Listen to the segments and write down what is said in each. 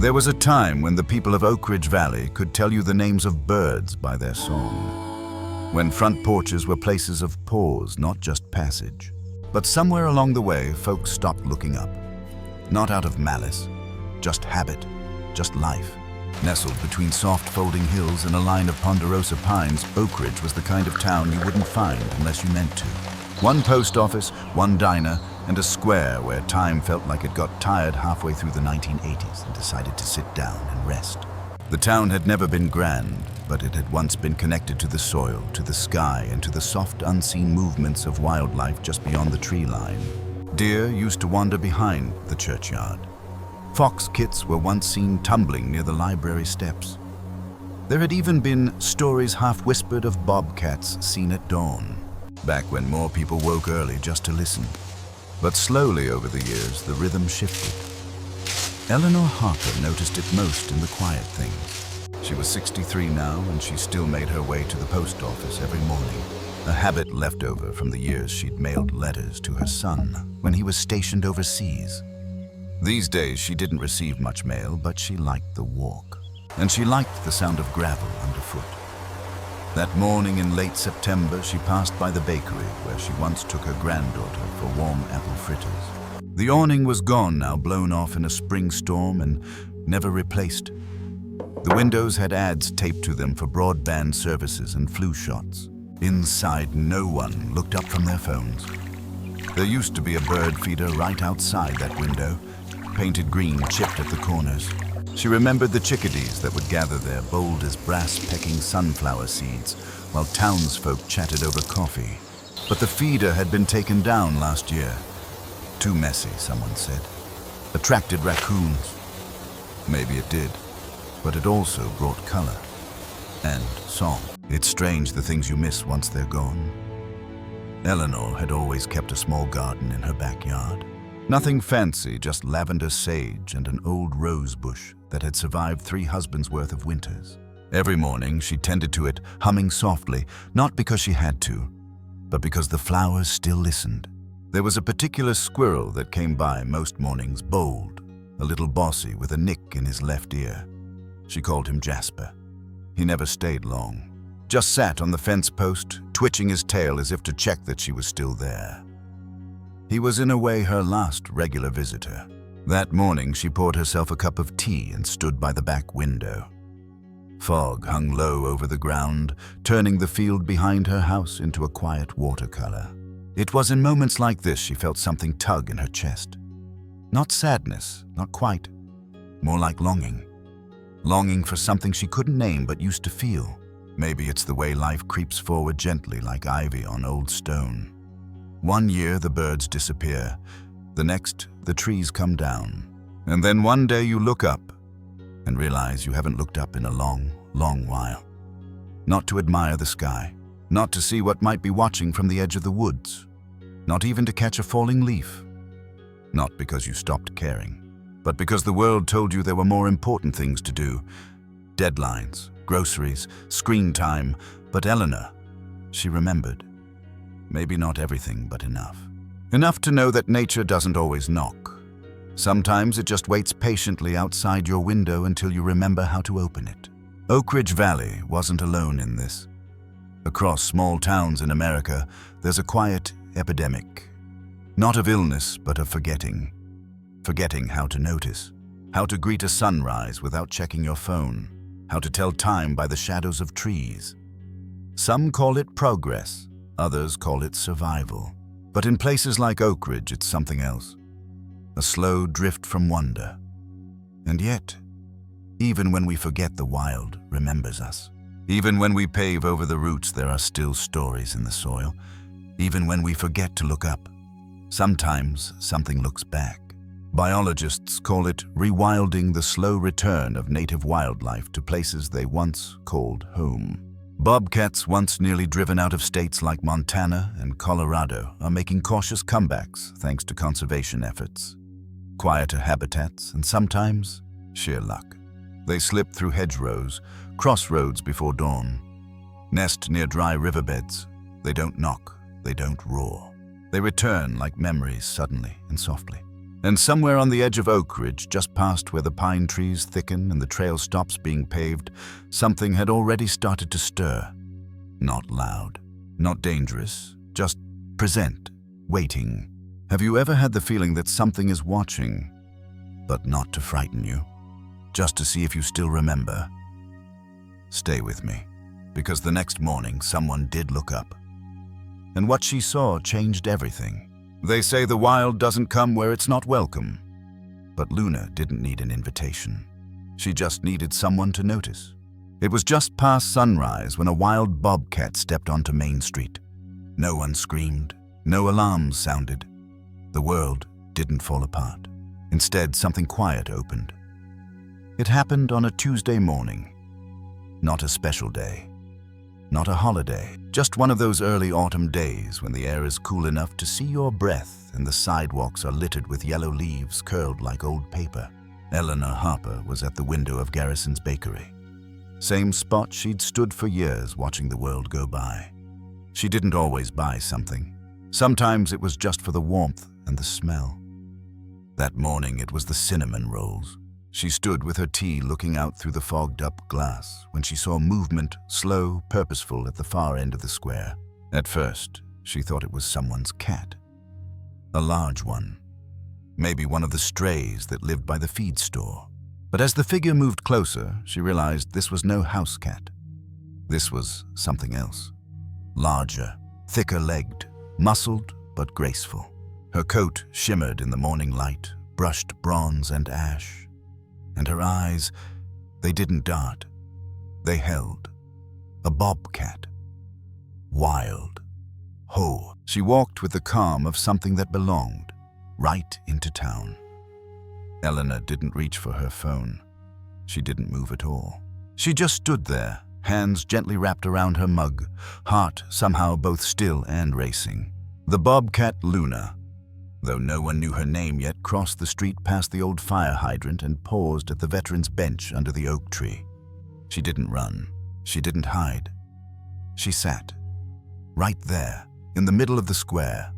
There was a time when the people of Oak Ridge Valley could tell you the names of birds by their song. When front porches were places of pause, not just passage. But somewhere along the way, folks stopped looking up. Not out of malice, just habit, just life. Nestled between soft folding hills and a line of ponderosa pines, Oak Ridge was the kind of town you wouldn't find unless you meant to. One post office, one diner, and a square where time felt like it got tired halfway through the 1980s and decided to sit down and rest. The town had never been grand, but it had once been connected to the soil, to the sky, and to the soft, unseen movements of wildlife just beyond the tree line. Deer used to wander behind the churchyard. Fox kits were once seen tumbling near the library steps. There had even been stories half-whispered of bobcats seen at dawn, back when more people woke early just to listen. But slowly over the years, the rhythm shifted. Eleanor Harper noticed it most in the quiet things. She was 63 now, and she still made her way to the post office every morning, a habit left over from the years she'd mailed letters to her son when he was stationed overseas. These days, she didn't receive much mail, but she liked the walk, and she liked the sound of gravel underfoot. That morning in late September, she passed by the bakery where she once took her granddaughter for warm apple fritters. The awning was gone now, blown off in a spring storm and never replaced. The windows had ads taped to them for broadband services and flu shots. Inside, no one looked up from their phones. There used to be a bird feeder right outside that window, painted green, chipped at the corners. She remembered the chickadees that would gather there, bold as brass pecking sunflower seeds, while townsfolk chatted over coffee. But the feeder had been taken down last year. Too messy, someone said. Attracted raccoons. Maybe it did, but it also brought color and song. It's strange the things you miss once they're gone. Eleanor had always kept a small garden in her backyard. Nothing fancy, just lavender sage and an old rose bush that had survived 3 husbands' worth of winters. Every morning she tended to it, humming softly, not because she had to, but because the flowers still listened. There was a particular squirrel that came by most mornings, bold, a little bossy with a nick in his left ear. She called him Jasper. He never stayed long, just sat on the fence post, twitching his tail as if to check that she was still there. He was in a way her last regular visitor. That morning she poured herself a cup of tea and stood by the back window. Fog hung low over the ground, turning the field behind her house into a quiet watercolor. It was in moments like this she felt something tug in her chest. Not sadness, not quite. More like longing. Longing for something she couldn't name but used to feel. Maybe it's the way life creeps forward gently like ivy on old stone. One year the birds disappear, the next the trees come down, and then one day you look up and realize you haven't looked up in a long, long while. Not to admire the sky, not to see what might be watching from the edge of the woods, not even to catch a falling leaf. Not because you stopped caring, but because the world told you there were more important things to do. Deadlines, groceries, screen time, but Eleanor, she remembered. Maybe not everything, but enough. Enough to know that nature doesn't always knock. Sometimes it just waits patiently outside your window until you remember how to open it. Oak Ridge Valley wasn't alone in this. Across small towns in America, there's a quiet epidemic. Not of illness, but of forgetting. Forgetting how to notice, how to greet a sunrise without checking your phone, how to tell time by the shadows of trees. Some call it progress. Others call it survival. But in places like Oak Ridge, it's something else. A slow drift from wonder. And yet, even when we forget, the wild remembers us. Even when we pave over the roots, there are still stories in the soil. Even when we forget to look up, sometimes something looks back. Biologists call it rewilding, the slow return of native wildlife to places they once called home. Bobcats, once nearly driven out of states like Montana and Colorado, are making cautious comebacks thanks to conservation efforts. Quieter habitats and sometimes sheer luck. They slip through hedgerows, crossroads before dawn. Nest near dry riverbeds. They don't knock, they don't roar. They return like memories suddenly and softly. And somewhere on the edge of Oak Ridge, just past where the pine trees thicken and the trail stops being paved, something had already started to stir. Not loud, not dangerous, just present, waiting. Have you ever had the feeling that something is watching, but not to frighten you, just to see if you still remember? Stay with me, because the next morning someone did look up. And what she saw changed everything. They say the wild doesn't come where it's not welcome. But Luna didn't need an invitation. She just needed someone to notice. It was just past sunrise when a wild bobcat stepped onto Main Street. No one screamed, no alarms sounded. The world didn't fall apart. Instead, something quiet opened. It happened on a Tuesday morning. Not a special day. Not a holiday. Just one of those early autumn days when the air is cool enough to see your breath and the sidewalks are littered with yellow leaves curled like old paper. Eleanor Harper was at the window of Garrison's bakery. Same spot she'd stood for years watching the world go by. She didn't always buy something. Sometimes it was just for the warmth and the smell. That morning it was the cinnamon rolls. She stood with her tea looking out through the fogged-up glass when she saw movement, slow, purposeful, at the far end of the square. At first, she thought it was someone's cat. A large one. Maybe one of the strays that lived by the feed store. But as the figure moved closer, she realized this was no house cat. This was something else. Larger, thicker-legged, muscled but graceful. Her coat shimmered in the morning light, brushed bronze and ash. And her eyes, they didn't dart. They held. A bobcat. Wild. Whole. She walked with the calm of something that belonged, right into town. Eleanor didn't reach for her phone. She didn't move at all. She just stood there, hands gently wrapped around her mug, heart somehow both still and racing. The bobcat Luna, though no one knew her name yet, crossed the street past the old fire hydrant and paused at the veteran's bench under the oak tree. She didn't run. She didn't hide. She sat, right there, in the middle of the square,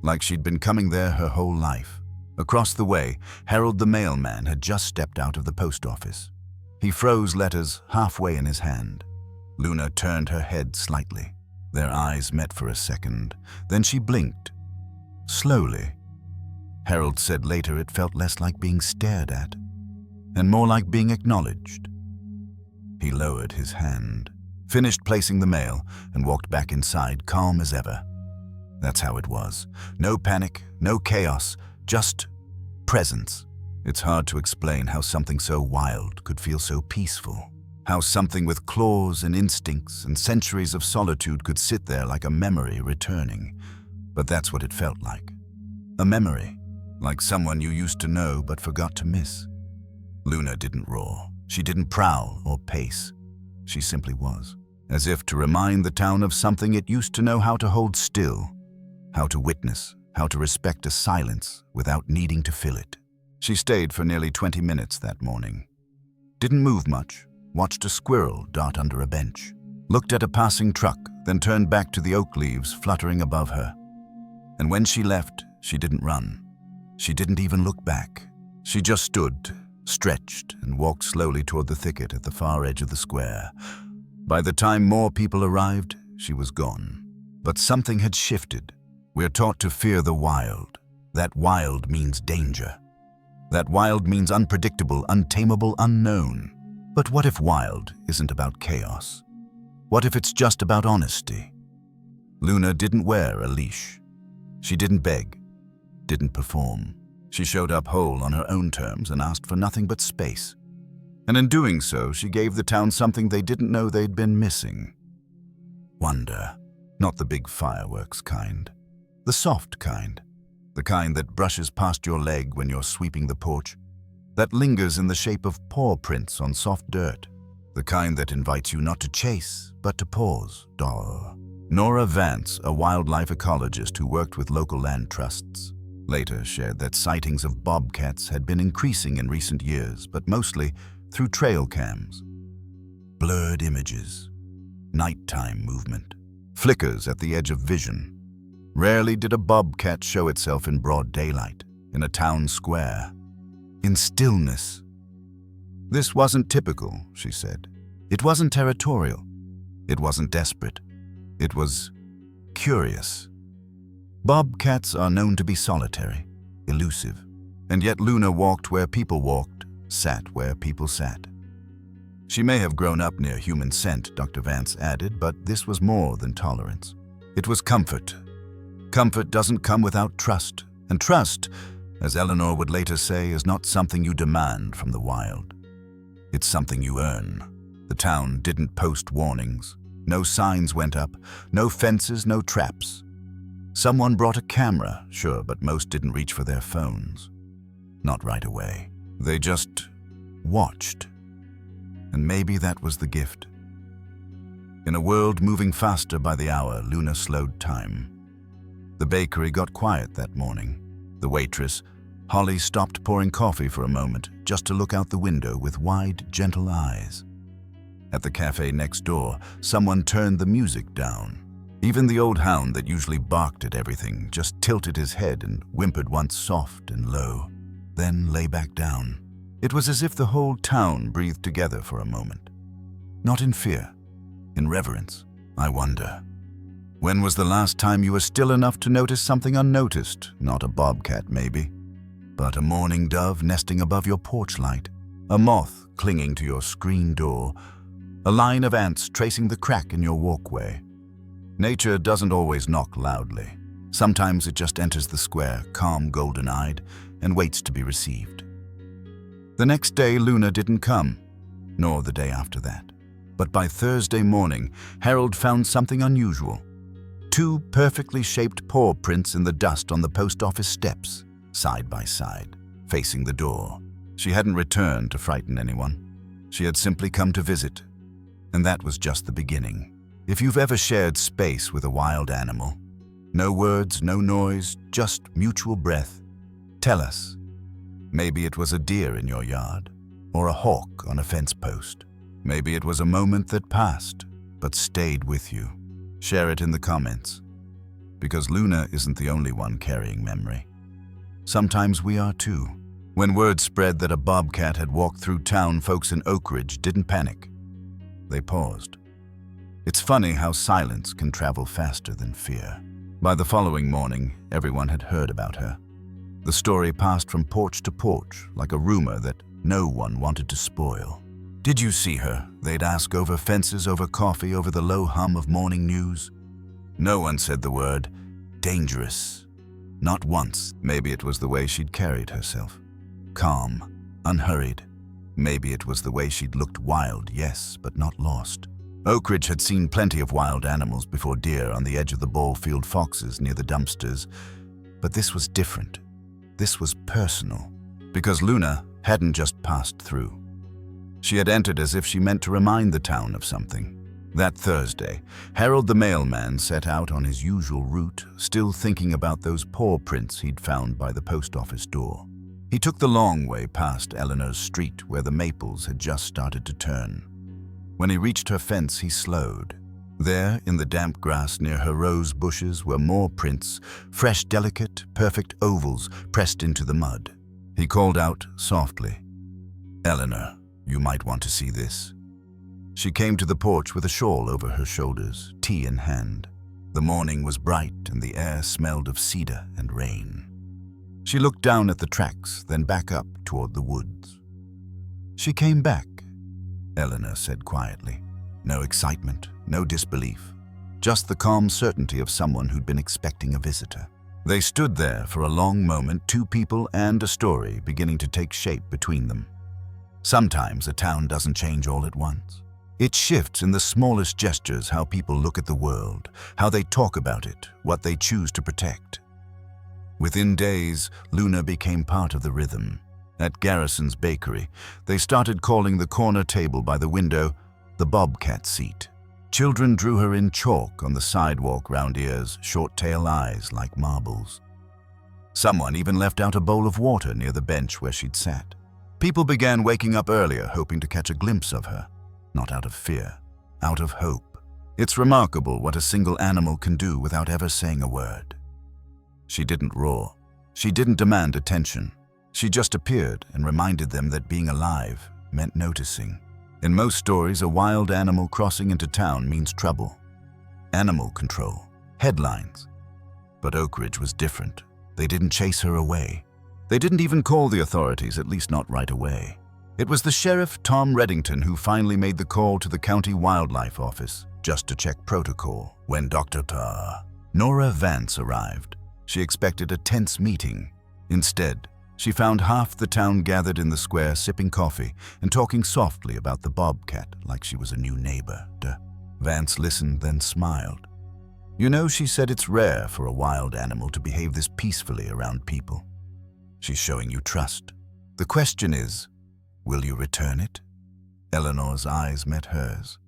like she'd been coming there her whole life. Across the way, Harold the mailman had just stepped out of the post office. He froze letters halfway in his hand. Luna turned her head slightly. Their eyes met for a second. Then she blinked. Slowly. Harold said later it felt less like being stared at, and more like being acknowledged. He lowered his hand, finished placing the mail, and walked back inside, calm as ever. That's how it was. No panic, no chaos, just presence. It's hard to explain how something so wild could feel so peaceful. How something with claws and instincts and centuries of solitude could sit there like a memory returning. But that's what it felt like. A memory, like someone you used to know but forgot to miss. Luna didn't roar. She didn't prowl or pace. She simply was, as if to remind the town of something it used to know how to hold still, how to witness, how to respect a silence without needing to fill it. She stayed for nearly 20 minutes that morning. Didn't move much, watched a squirrel dart under a bench, looked at a passing truck, then turned back to the oak leaves fluttering above her. And when she left, she didn't run. She didn't even look back. She just stood, stretched, and walked slowly toward the thicket at the far edge of the square. By the time more people arrived, she was gone. But something had shifted. We're taught to fear the wild. That wild means danger. That wild means unpredictable, untamable, unknown. But what if wild isn't about chaos? What if it's just about honesty? Luna didn't wear a leash. She didn't beg, didn't perform. She showed up whole on her own terms and asked for nothing but space. And in doing so, she gave the town something they didn't know they'd been missing. Wonder. Not the big fireworks kind. The soft kind. The kind that brushes past your leg when you're sweeping the porch. That lingers in the shape of paw prints on soft dirt. The kind that invites you not to chase, but to pause. Duh. Nora Vance, a wildlife ecologist who worked with local land trusts, later shared that sightings of bobcats had been increasing in recent years, but mostly through trail cams. Blurred images, nighttime movement, flickers at the edge of vision. Rarely did a bobcat show itself in broad daylight. in a town square, in stillness. This wasn't typical, she said. It wasn't territorial. It wasn't desperate. It was curious. Bobcats are known to be solitary, elusive, and yet Luna walked where people walked, sat where people sat. She may have grown up near human scent, Dr. Vance added, but this was more than tolerance. It was comfort. Comfort doesn't come without trust, and trust, as Eleanor would later say, is not something you demand from the wild. It's something you earn. The town didn't post warnings. No signs went up, no fences, no traps. Someone brought a camera, sure, but most didn't reach for their phones. Not right away. They just watched. And maybe that was the gift. In a world moving faster by the hour, Luna slowed time. The bakery got quiet that morning. The waitress, Holly, stopped pouring coffee for a moment just to look out the window with wide, gentle eyes. At the cafe next door, someone turned the music down. Even the old hound that usually barked at everything just tilted his head and whimpered once soft and low, then lay back down. It was as if the whole town breathed together for a moment. Not in fear, in reverence. I wonder, when was the last time you were still enough to notice something unnoticed? Not a bobcat, maybe, but a mourning dove nesting above your porch light, a moth clinging to your screen door, a line of ants tracing the crack in your walkway. Nature doesn't always knock loudly. Sometimes it just enters the square, calm, golden-eyed, and waits to be received. The next day, Luna didn't come, nor the day after that. But by Thursday morning, Harold found something unusual. 2 perfectly shaped paw prints in the dust on the post office steps, side by side, facing the door. She hadn't returned to frighten anyone. She had simply come to visit. And that was just the beginning. If you've ever shared space with a wild animal, no words, no noise, just mutual breath, tell us. Maybe it was a deer in your yard, or a hawk on a fence post. Maybe it was a moment that passed, but stayed with you. Share it in the comments, because Luna isn't the only one carrying memory. Sometimes we are too. When word spread that a bobcat had walked through town, folks in Oak Ridge didn't panic. They paused. It's funny how silence can travel faster than fear. By the following morning, everyone had heard about her. The story passed from porch to porch, like a rumor that no one wanted to spoil. Did you see her? They'd ask over fences, over coffee, over the low hum of morning news. No one said the word dangerous. Not once. Maybe it was the way she'd carried herself. Calm, unhurried. Maybe it was the way she'd looked wild, yes, but not lost. Oak Ridge had seen plenty of wild animals before deer on the edge of the ball field, foxes near the dumpsters. But this was different. This was personal, because Luna hadn't just passed through. She had entered as if she meant to remind the town of something. That Thursday, Harold the mailman set out on his usual route, still thinking about those paw prints he'd found by the post office door. He took the long way past Eleanor's street, where the maples had just started to turn. When he reached her fence, he slowed. There, in the damp grass near her rose bushes, were more prints, fresh, delicate, perfect ovals pressed into the mud. He called out softly, "Eleanor, you might want to see this." She came to the porch with a shawl over her shoulders, tea in hand. The morning was bright and the air smelled of cedar and rain. She looked down at the tracks, then back up toward the woods. "She came back," Eleanor said quietly. No excitement, no disbelief, just the calm certainty of someone who'd been expecting a visitor. They stood there for a long moment, 2 people and a story beginning to take shape between them. Sometimes a town doesn't change all at once. It shifts in the smallest gestures, how people look at the world, how they talk about it, what they choose to protect. Within days, Luna became part of the rhythm. At Garrison's bakery, they started calling the corner table by the window the bobcat seat. Children drew her in chalk on the sidewalk, round ears, short-tail eyes like marbles. Someone even left out a bowl of water near the bench where she'd sat. People began waking up earlier, hoping to catch a glimpse of her. Not out of fear, out of hope. It's remarkable what a single animal can do without ever saying a word. She didn't roar. She didn't demand attention. She just appeared and reminded them that being alive meant noticing. In most stories, a wild animal crossing into town means trouble. Animal control. Headlines. But Oak Ridge was different. They didn't chase her away. They didn't even call the authorities, at least not right away. It was the sheriff, Tom Reddington, who finally made the call to the county wildlife office just to check protocol when Dr. Nora Vance arrived. She expected a tense meeting. Instead, she found half the town gathered in the square sipping coffee and talking softly about the bobcat like she was a new neighbor. Vance listened, then smiled. "You know," she said, "it's rare for a wild animal to behave this peacefully around people. She's showing you trust. The question is, will you return it?" Eleanor's eyes met hers.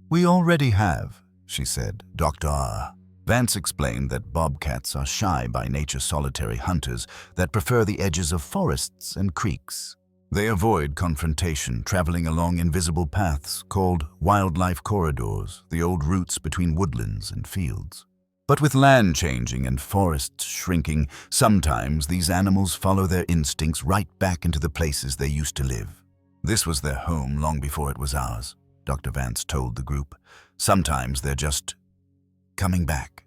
"We already have," she said. Dr. Vance explained that bobcats are shy by nature, solitary hunters that prefer the edges of forests and creeks. They avoid confrontation, traveling along invisible paths called wildlife corridors, the old routes between woodlands and fields. But with land changing and forests shrinking, sometimes these animals follow their instincts right back into the places they used to live. This was their home long before it was ours, Dr. Vance told the group. Sometimes they're just coming back.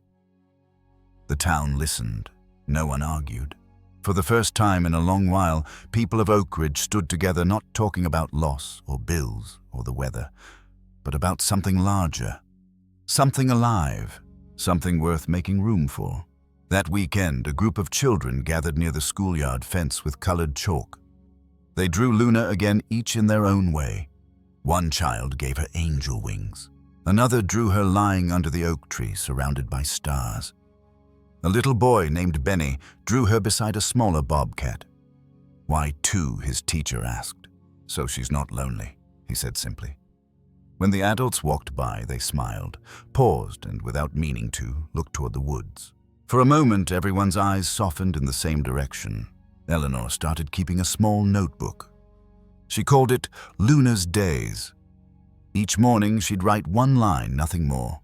The town listened. No one argued. For the first time in a long while, people of Oak Ridge stood together, not talking about loss or bills or the weather, but about something larger, something alive, something worth making room for. That weekend, a group of children gathered near the schoolyard fence with colored chalk. They drew Luna again, each in their own way. One child gave her angel wings. Another drew her lying under the oak tree, surrounded by stars. A little boy named Benny drew her beside a smaller bobcat. "Why two?" his teacher asked. "So she's not lonely," he said simply. When the adults walked by, they smiled, paused, and without meaning to, looked toward the woods. For a moment, everyone's eyes softened in the same direction. Eleanor started keeping a small notebook. She called it Luna's Days. Each morning, she'd write one line, nothing more.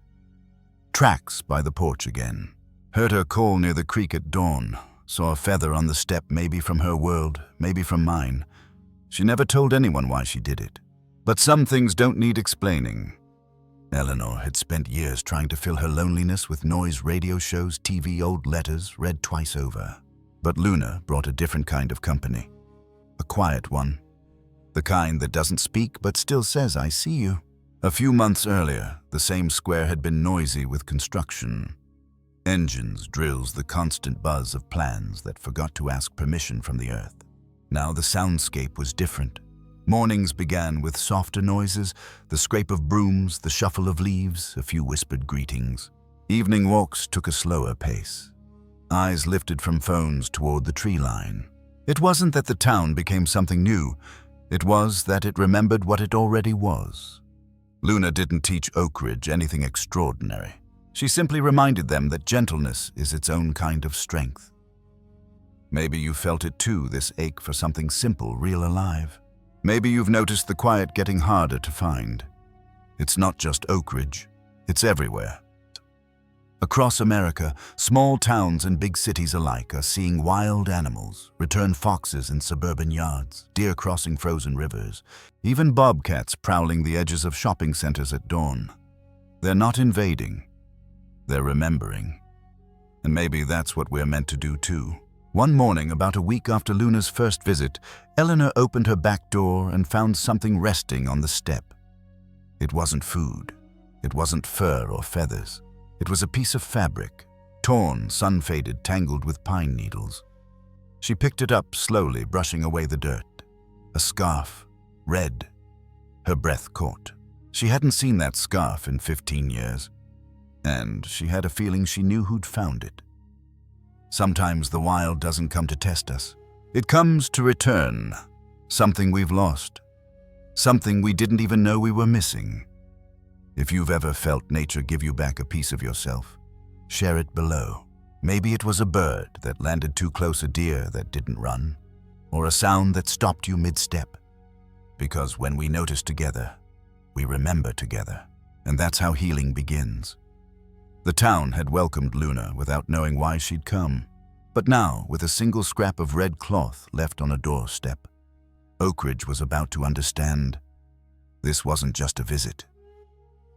Tracks by the porch again. Heard her call near the creek at dawn. Saw a feather on the step, maybe from her world, maybe from mine. She never told anyone why she did it. But some things don't need explaining. Eleanor had spent years trying to fill her loneliness with noise, radio shows, TV, old letters, read twice over. But Luna brought a different kind of company. A quiet one. The kind that doesn't speak but still says, "I see you." A few months earlier, the same square had been noisy with construction. Engines, drills, the constant buzz of plans that forgot to ask permission from the earth. Now the soundscape was different. Mornings began with softer noises, the scrape of brooms, the shuffle of leaves, a few whispered greetings. Evening walks took a slower pace. Eyes lifted from phones toward the tree line. It wasn't that the town became something new. It was that it remembered what it already was. Luna didn't teach Oak Ridge anything extraordinary. She simply reminded them that gentleness is its own kind of strength. Maybe you felt it too, this ache for something simple, real, alive. Maybe you've noticed the quiet getting harder to find. It's not just Oak Ridge, it's everywhere. Across America, small towns and big cities alike are seeing wild animals, return foxes in suburban yards, deer crossing frozen rivers, even bobcats prowling the edges of shopping centers at dawn. They're not invading. They're remembering. And maybe that's what we're meant to do too. One morning, about a week after Luna's first visit, Eleanor opened her back door and found something resting on the step. It wasn't food. It wasn't fur or feathers. It was a piece of fabric, torn, sun-faded, tangled with pine needles. She picked it up slowly, brushing away the dirt. A scarf, red. Her breath caught. She hadn't seen that scarf in 15 years. And she had a feeling she knew who'd found it. Sometimes the wild doesn't come to test us. It comes to return something we've lost, something we didn't even know we were missing. If you've ever felt nature give you back a piece of yourself, share it below. Maybe it was a bird that landed too close, a deer that didn't run, or a sound that stopped you mid-step. Because when we notice together, we remember together, and that's how healing begins. The town had welcomed Luna without knowing why she'd come. But now, with a single scrap of red cloth left on a doorstep, Oakridge was about to understand. This wasn't just a visit.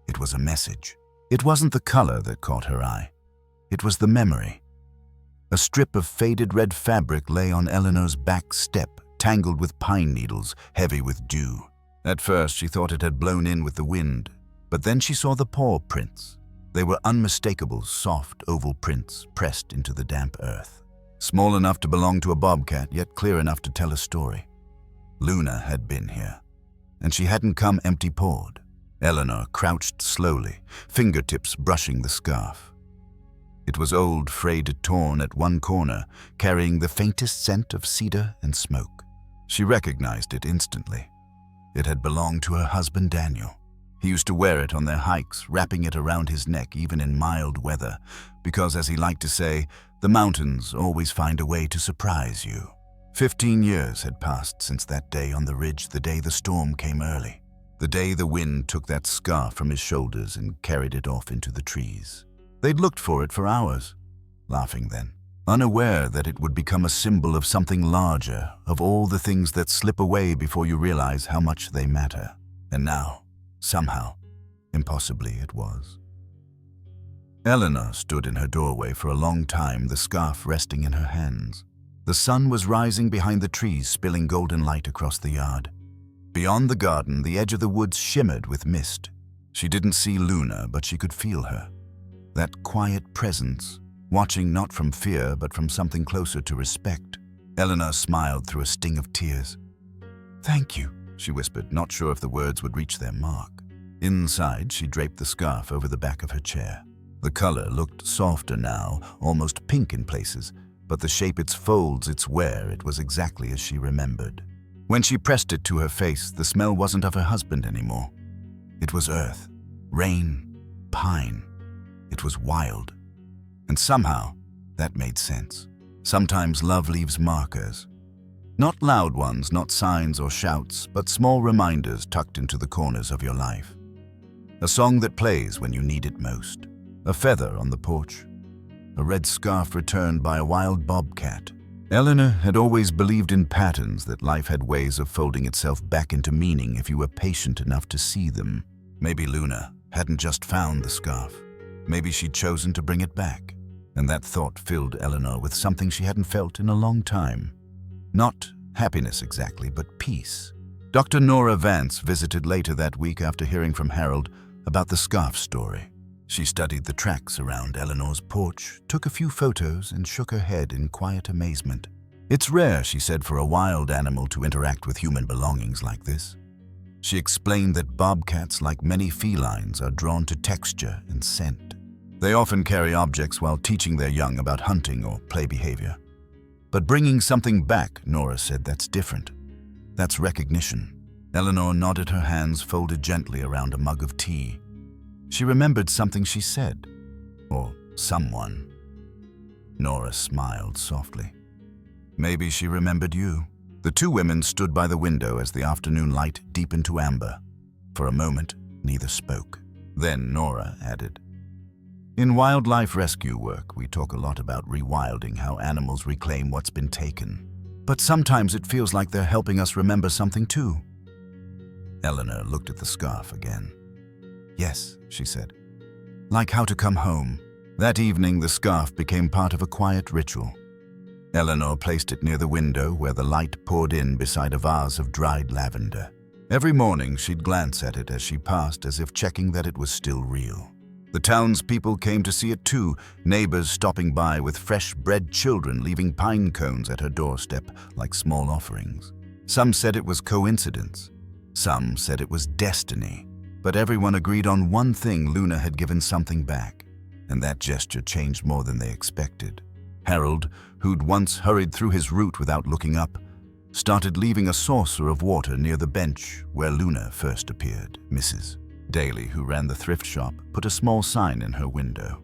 It was a message. It wasn't the color that caught her eye. It was the memory. A strip of faded red fabric lay on Eleanor's back step, tangled with pine needles, heavy with dew. At first, she thought it had blown in with the wind, but then she saw the paw prints. They were unmistakable, soft, oval prints pressed into the damp earth. Small enough to belong to a bobcat, yet clear enough to tell a story. Luna had been here, and she hadn't come empty-pawed. Eleanor crouched slowly, fingertips brushing the scarf. It was old, frayed, torn at one corner, carrying the faintest scent of cedar and smoke. She recognized it instantly. It had belonged to her husband Daniel. He used to wear it on their hikes, wrapping it around his neck even in mild weather, because, as he liked to say, the mountains always find a way to surprise you. 15 years had passed since that day on the ridge, the day the storm came early, the day the wind took that scarf from his shoulders and carried it off into the trees. They'd looked for it for hours, laughing then, unaware that it would become a symbol of something larger, of all the things that slip away before you realize how much they matter. And now, somehow, impossibly it was. Eleanor stood in her doorway for a long time, the scarf resting in her hands. The sun was rising behind the trees, spilling golden light across the yard. Beyond the garden, the edge of the woods shimmered with mist. She didn't see Luna, but she could feel her. That quiet presence, watching not from fear, but from something closer to respect. Eleanor smiled through a sting of tears. "Thank you," she whispered, not sure if the words would reach their mark. Inside, she draped the scarf over the back of her chair. The color looked softer now, almost pink in places, but the shape, its folds, its wear, it was exactly as she remembered. When she pressed it to her face, the smell wasn't of her husband anymore. It was earth, rain, pine. It was wild. And somehow, that made sense. Sometimes love leaves markers. Not loud ones, not signs or shouts, but small reminders tucked into the corners of your life. A song that plays when you need it most. A feather on the porch. A red scarf returned by a wild bobcat. Eleanor had always believed in patterns, that life had ways of folding itself back into meaning if you were patient enough to see them. Maybe Luna hadn't just found the scarf. Maybe she'd chosen to bring it back. And that thought filled Eleanor with something she hadn't felt in a long time. Not happiness exactly, but peace. Dr. Nora Vance visited later that week after hearing from Harold about the scarf story. She studied the tracks around Eleanor's porch, took a few photos, and shook her head in quiet amazement. "It's rare," she said, "for a wild animal to interact with human belongings like this." She explained that bobcats, like many felines, are drawn to texture and scent. They often carry objects while teaching their young about hunting or play behavior. But bringing something back, Nora said, that's different. That's recognition. Eleanor nodded, her hands folded gently around a mug of tea. She remembered something she said, or someone. Nora smiled softly. Maybe she remembered you. The two women stood by the window as the afternoon light deepened to amber. For a moment, neither spoke. Then Nora added, "In wildlife rescue work, we talk a lot about rewilding, how animals reclaim what's been taken. But sometimes it feels like they're helping us remember something too." Eleanor looked at the scarf again. "Yes," she said. "Like how to come home." That evening, the scarf became part of a quiet ritual. Eleanor placed it near the window where the light poured in beside a vase of dried lavender. Every morning, she'd glance at it as she passed, as if checking that it was still real. The townspeople came to see it too, neighbors stopping by with fresh-bred children leaving pine cones at her doorstep like small offerings. Some said it was coincidence. Some said it was destiny. But everyone agreed on one thing: Luna had given something back, and that gesture changed more than they expected. Harold, who'd once hurried through his route without looking up, started leaving a saucer of water near the bench where Luna first appeared. Mrs. Daly, who ran the thrift shop, put a small sign in her window.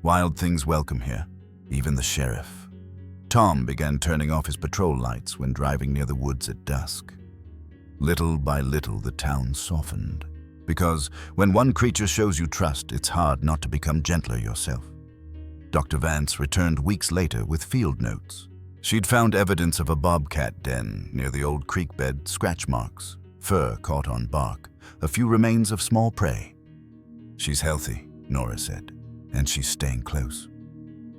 "Wild things welcome here, even the sheriff." Tom began turning off his patrol lights when driving near the woods at dusk. Little by little, the town softened. Because when one creature shows you trust, it's hard not to become gentler yourself. Dr. Vance returned weeks later with field notes. She'd found evidence of a bobcat den near the old creek bed, scratch marks, fur caught on bark, a few remains of small prey. "She's healthy," Nora said, "and she's staying close."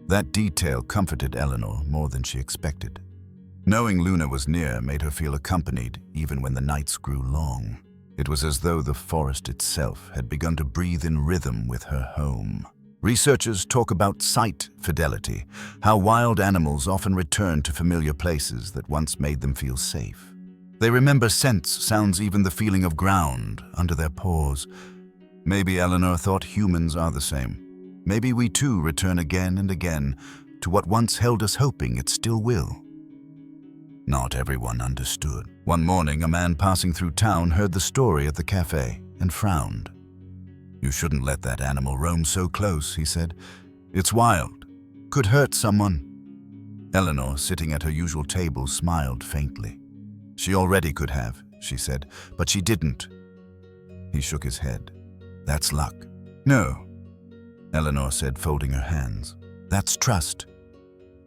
That detail comforted Eleanor more than she expected. Knowing Luna was near made her feel accompanied even when the nights grew long. It was as though the forest itself had begun to breathe in rhythm with her home. Researchers talk about sight fidelity, how wild animals often return to familiar places that once made them feel safe. They remember scents, sounds, even the feeling of ground under their paws. Maybe Eleanor thought humans are the same. Maybe we too return again and again to what once held us, hoping it still will. Not everyone understood. One morning, a man passing through town heard the story at the cafe and frowned. "You shouldn't let that animal roam so close," he said. "It's wild. Could hurt someone." Eleanor, sitting at her usual table, smiled faintly. "She already could have," she said, "but she didn't." He shook his head. "That's luck." "No," Eleanor said, folding her hands. "That's trust."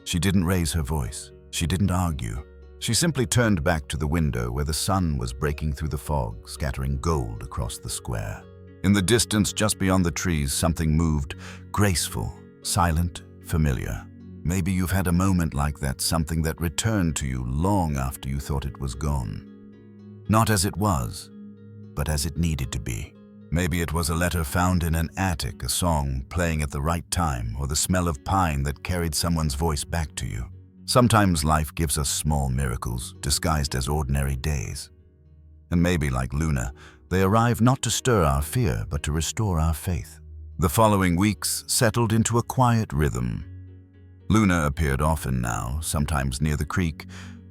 She didn't raise her voice. She didn't argue. She simply turned back to the window where the sun was breaking through the fog, scattering gold across the square. In the distance, just beyond the trees, something moved, graceful, silent, familiar. Maybe you've had a moment like that, something that returned to you long after you thought it was gone. Not as it was, but as it needed to be. Maybe it was a letter found in an attic, a song playing at the right time, or the smell of pine that carried someone's voice back to you. Sometimes life gives us small miracles, disguised as ordinary days. And maybe, like Luna, they arrive not to stir our fear, but to restore our faith. The following weeks settled into a quiet rhythm. Luna appeared often now, sometimes near the creek,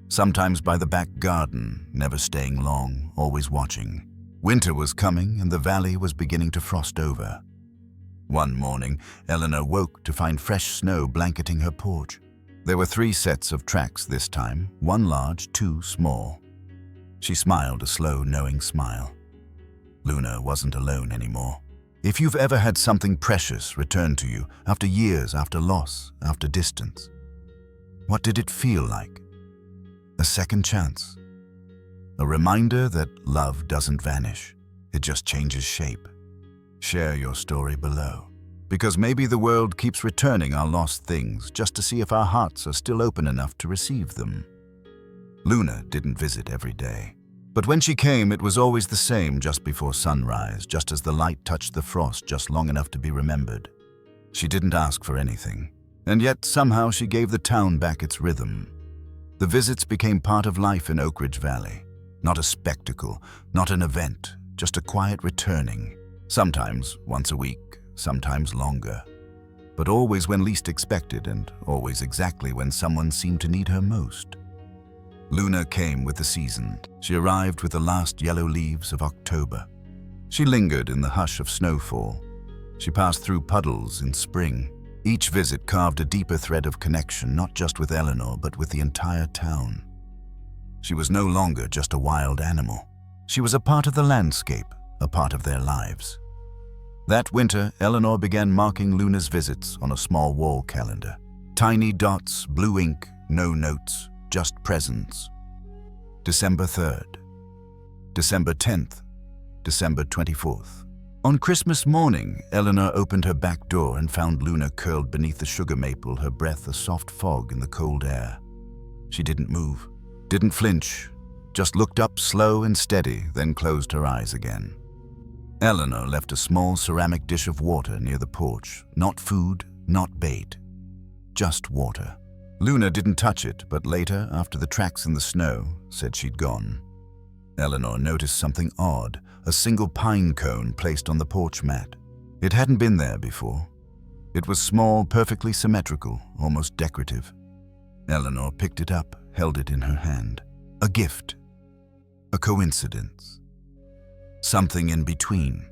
sometimes by the back garden, never staying long, always watching. Winter was coming, and the valley was beginning to frost over. One morning, Eleanor woke to find fresh snow blanketing her porch. There were 3 sets of tracks this time, 1 large, 2 small. She smiled a slow, knowing smile. Luna wasn't alone anymore. If you've ever had something precious return to you after years, after loss, after distance, what did it feel like? A second chance. A reminder that love doesn't vanish. It just changes shape. Share your story below. Because maybe the world keeps returning our lost things just to see if our hearts are still open enough to receive them. Luna didn't visit every day. But when she came, it was always the same, just before sunrise, just as the light touched the frost, just long enough to be remembered. She didn't ask for anything, and yet somehow she gave the town back its rhythm. The visits became part of life in Oak Ridge Valley. Not a spectacle, not an event, just a quiet returning. Sometimes once a week, sometimes longer. But always when least expected, and always exactly when someone seemed to need her most. Luna came with the season. She arrived with the last yellow leaves of October. She lingered in the hush of snowfall. She passed through puddles in spring. Each visit carved a deeper thread of connection, not just with Eleanor, but with the entire town. She was no longer just a wild animal. She was a part of the landscape, a part of their lives. That winter, Eleanor began marking Luna's visits on a small wall calendar. Tiny dots, blue ink, no notes, just presents. December 3rd, December 10th, December 24th. On Christmas morning, Eleanor opened her back door and found Luna curled beneath the sugar maple, her breath a soft fog in the cold air. She didn't move, didn't flinch, just looked up slow and steady, then closed her eyes again. Eleanor left a small ceramic dish of water near the porch. Not food, not bait, just water. Luna didn't touch it, but later, after the tracks in the snow, said she'd gone. Eleanor noticed something odd, a single pine cone placed on the porch mat. It hadn't been there before. It was small, perfectly symmetrical, almost decorative. Eleanor picked it up, held it in her hand. A gift. A coincidence. Something in between.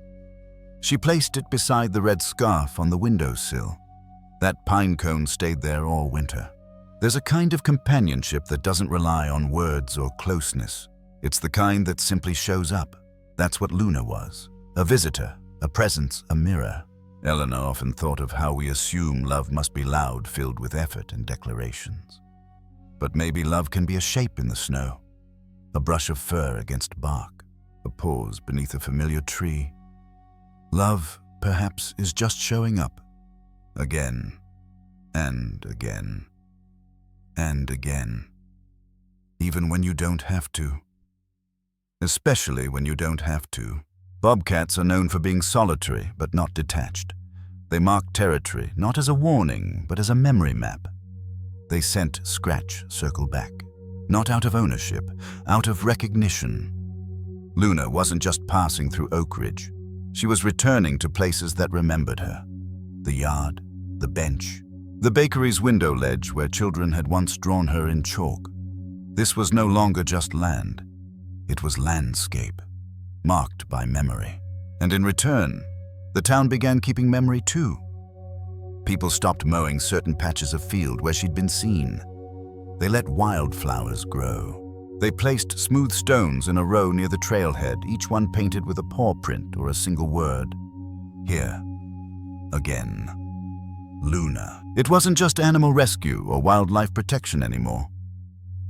She placed it beside the red scarf on the windowsill. That pine cone stayed there all winter. There's a kind of companionship that doesn't rely on words or closeness. It's the kind that simply shows up. That's what Luna was. A visitor, a presence, a mirror. Eleanor often thought of how we assume love must be loud, filled with effort and declarations. But maybe love can be a shape in the snow, a brush of fur against bark, a pause beneath a familiar tree. Love, perhaps, is just showing up, again, and again, and again, even when you don't have to. Especially when you don't have to. Bobcats are known for being solitary, but not detached. They mark territory, not as a warning, but as a memory map. They scent, scratch, circle back. Not out of ownership, out of recognition. Luna wasn't just passing through Oak Ridge. She was returning to places that remembered her. The yard, the bench, the bakery's window ledge where children had once drawn her in chalk. This was no longer just land. It was landscape, marked by memory. And in return, the town began keeping memory too. People stopped mowing certain patches of field where she'd been seen. They let wildflowers grow. They placed smooth stones in a row near the trailhead, each one painted with a paw print or a single word. Here, again, Luna. It wasn't just animal rescue or wildlife protection anymore.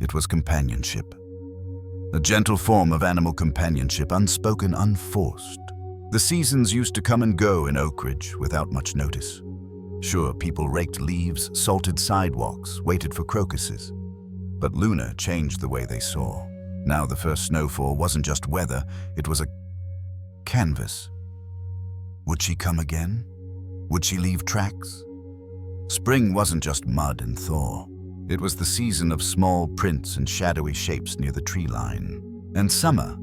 It was companionship. A gentle form of animal companionship, unspoken, unforced. The seasons used to come and go in Oak Ridge without much notice. Sure, people raked leaves, salted sidewalks, waited for crocuses. But Luna changed the way they saw. Now the first snowfall wasn't just weather, it was a canvas. Would she come again? Would she leave tracks? Spring wasn't just mud and thaw. It was the season of small prints and shadowy shapes near the tree line. And summer.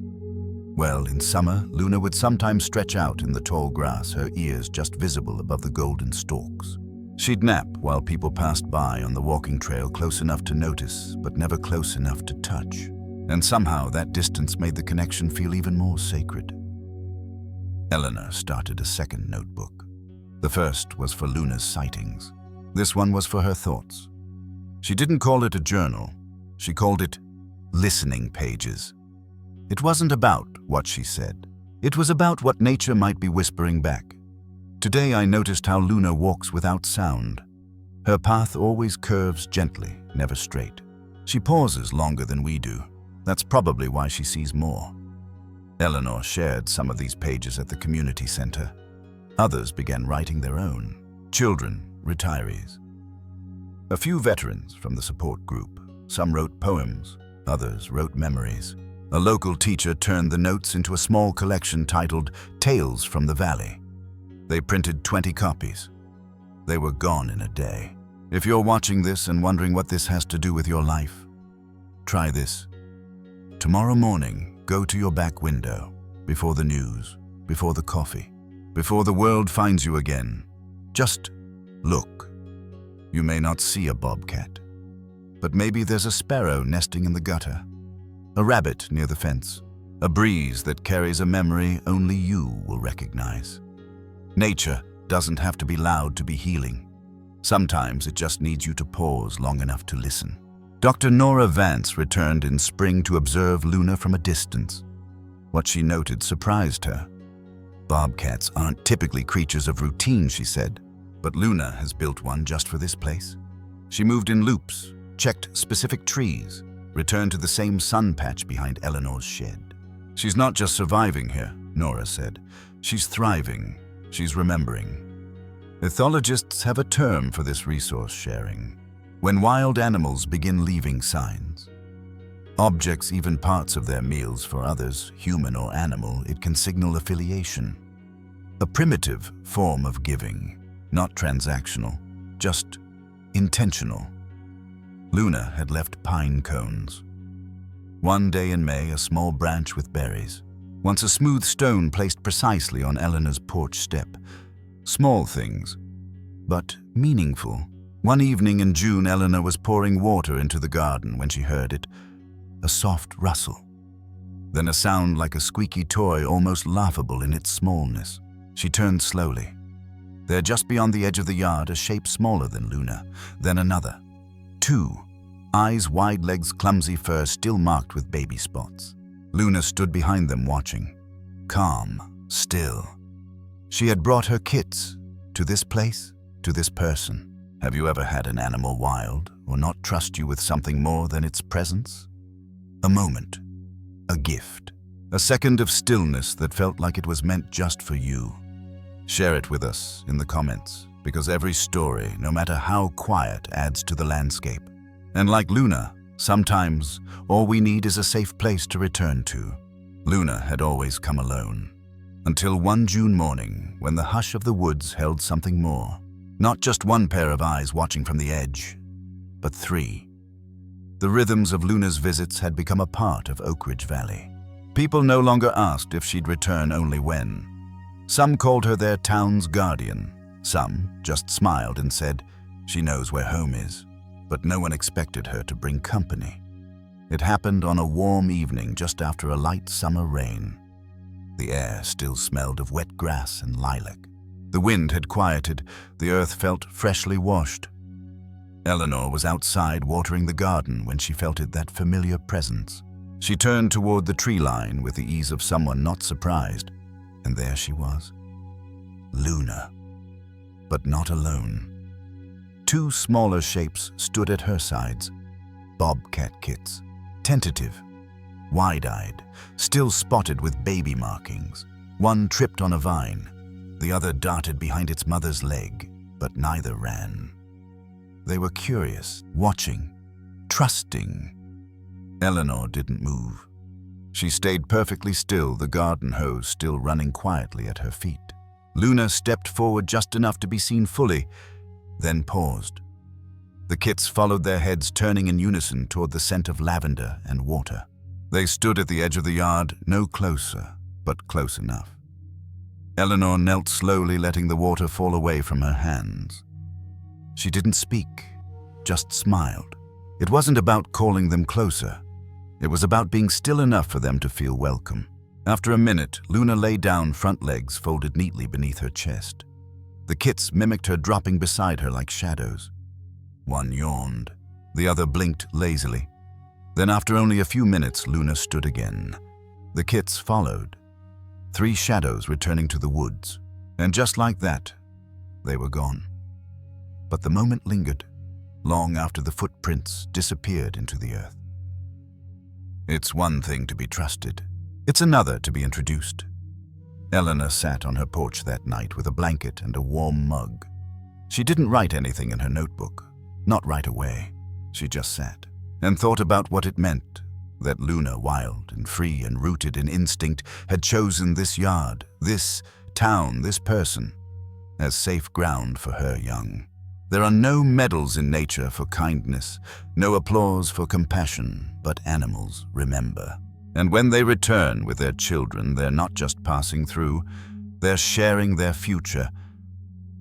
Well, in summer, Luna would sometimes stretch out in the tall grass, her ears just visible above the golden stalks. She'd nap while people passed by on the walking trail, close enough to notice, but never close enough to touch. And somehow that distance made the connection feel even more sacred. Eleanor started a second notebook. The first was for Luna's sightings. This one was for her thoughts. She didn't call it a journal. She called it listening pages. It wasn't about what she said. It was about what nature might be whispering back. Today I noticed how Luna walks without sound. Her path always curves gently, never straight. She pauses longer than we do. That's probably why she sees more. Eleanor shared some of these pages at the community center. Others began writing their own. Children, retirees. A few veterans from the support group. Some wrote poems, others wrote memories. A local teacher turned the notes into a small collection titled Tales from the Valley. They printed 20 copies. They were gone in a day. If you're watching this and wondering what this has to do with your life, try this. Tomorrow morning, go to your back window, before the news, before the coffee, before the world finds you again. Just look. You may not see a bobcat, but maybe there's a sparrow nesting in the gutter, a rabbit near the fence, a breeze that carries a memory only you will recognize. Nature doesn't have to be loud to be healing. Sometimes it just needs you to pause long enough to listen. Dr. Nora Vance returned in spring to observe Luna from a distance. What she noted surprised her. Bobcats aren't typically creatures of routine, she said, but Luna has built one just for this place. She moved in loops, checked specific trees, returned to the same sun patch behind Eleanor's shed. She's not just surviving here, Nora said. She's thriving. She's remembering. Ethologists have a term for this resource sharing. When wild animals begin leaving signs, objects, even parts of their meals for others, human or animal, it can signal affiliation. A primitive form of giving, not transactional, just intentional. Luna had left pine cones. One day in May, a small branch with berries. Once a smooth stone placed precisely on Eleanor's porch step. Small things, but meaningful. One evening in June, Eleanor was pouring water into the garden when she heard it. A soft rustle. Then a sound like a squeaky toy, almost laughable in its smallness. She turned slowly. There, just beyond the edge of the yard, a shape smaller than Luna. Then another. Two. Eyes wide, legs clumsy, fur still marked with baby spots. Luna stood behind them watching. Calm, still. She had brought her kits, to this place, to this person. Have you ever had an animal wild or not trust you with something more than its presence? A moment, a gift, a second of stillness that felt like it was meant just for you. Share it with us in the comments, because every story, no matter how quiet, adds to the landscape. And like Luna, sometimes all we need is a safe place to return to. Luna had always come alone, until one June morning when the hush of the woods held something more. Not just one pair of eyes watching from the edge, but three. The rhythms of Luna's visits had become a part of Oakridge Valley. People no longer asked if she'd return only when. Some called her their town's guardian. Some just smiled and said, "She knows where home is." But no one expected her to bring company. It happened on a warm evening just after a light summer rain. The air still smelled of wet grass and lilac. The wind had quieted, the earth felt freshly washed. Eleanor was outside watering the garden when she felt that familiar presence. She turned toward the tree line with the ease of someone not surprised, and there she was. Luna. But not alone. Two smaller shapes stood at her sides, bobcat kits, tentative, wide-eyed, still spotted with baby markings. One tripped on a vine, the other darted behind its mother's leg, but neither ran. They were curious, watching, trusting. Eleanor didn't move. She stayed perfectly still, the garden hose still running quietly at her feet. Luna stepped forward just enough to be seen fully, then paused. The kits followed their heads, turning in unison toward the scent of lavender and water. They stood at the edge of the yard, no closer, but close enough. Eleanor knelt slowly, letting the water fall away from her hands. She didn't speak, just smiled. It wasn't about calling them closer. It was about being still enough for them to feel welcome. After a minute, Luna lay down, front legs folded neatly beneath her chest. The kits mimicked her, dropping beside her like shadows. One yawned, the other blinked lazily. Then after only a few minutes, Luna stood again. The kits followed, three shadows returning to the woods. And just like that, they were gone. But the moment lingered, long after the footprints disappeared into the earth. It's one thing to be trusted. It's another to be introduced. Eleanor sat on her porch that night with a blanket and a warm mug. She didn't write anything in her notebook, not right away. She just sat and thought about what it meant that Luna, wild and free and rooted in instinct, had chosen this yard, this town, this person, as safe ground for her young. There are no medals in nature for kindness, no applause for compassion, but animals remember. And when they return with their children, they're not just passing through, they're sharing their future.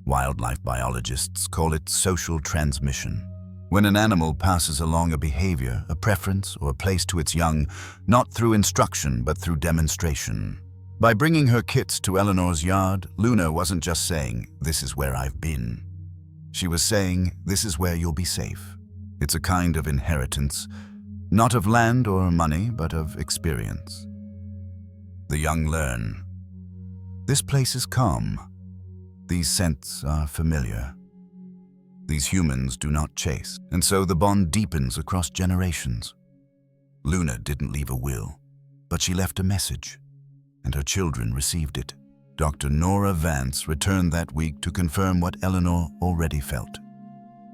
Wildlife biologists call it social transmission. When an animal passes along a behavior, a preference, or a place to its young, not through instruction, but through demonstration. By bringing her kits to Eleanor's yard, Luna wasn't just saying, "This is where I've been." She was saying, "This is where you'll be safe." It's a kind of inheritance, not of land or money, but of experience. The young learn. This place is calm. These scents are familiar. These humans do not chase, and so the bond deepens across generations. Luna didn't leave a will, but she left a message, and her children received it. Dr. Nora Vance returned that week to confirm what Eleanor already felt.